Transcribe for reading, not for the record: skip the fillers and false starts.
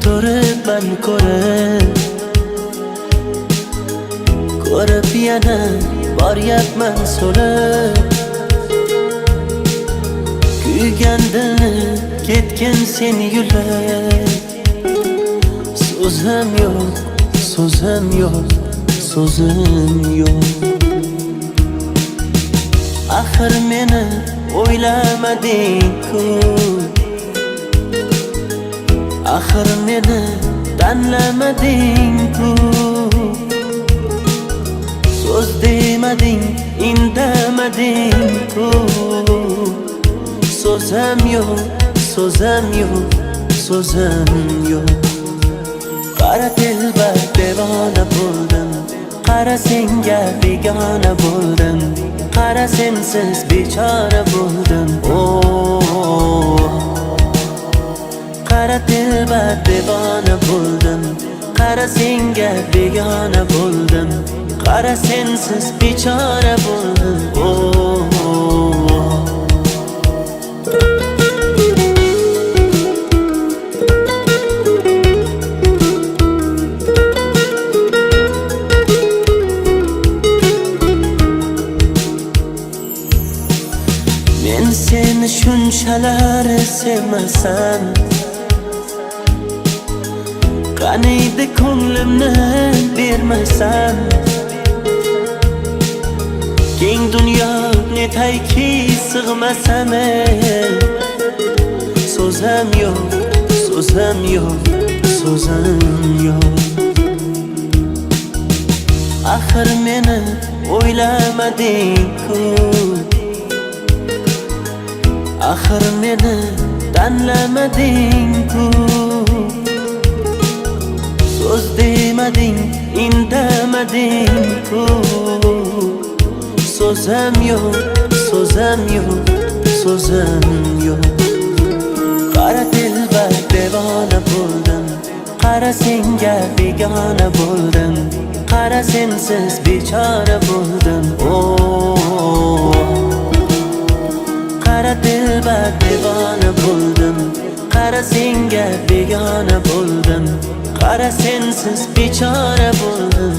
turibman ko'rib yana boryapman so'rib. Kuygan dilni ketgin sen yulib. So'zim yo'q, so'zim yo'q, so'zim yo'q. Axir meni o'ylamading-ku, axir meni tanlamading-ku. So'z demading, indamading-ku. So'zim yo'q, so'zim yo'q, so'zim yo'q. Qara dilbar devona bo'ldim, qara senga begona bo'ldim, qara sensiz bechora bo'ldim. Qara dilbar devona bo'ldim, qara senga begona bo'ldim, qara sensiz bechora bo'ldim. Men seni shunchalar sevmasam, qaniydi ko'nglimni bermasam, keng dunyo netayki sig'masam. So'zim yo'q, so'zim yo'q, so'zim yo'q. Axir meni o'ylamading-ku, axir meni tanlamading-ku. So'z demading, indamading-ku. So'zim yo'q, so'zim yo'q, so'zim yo'q. Qara dilbar devona bo'ldim, qara senga begona bo'ldim, qara sensiz bechora bo'ldim. Qara dilbar devona bo'ldim, qara senga begona bo'ldim, qara sensiz bechora bo'ldim.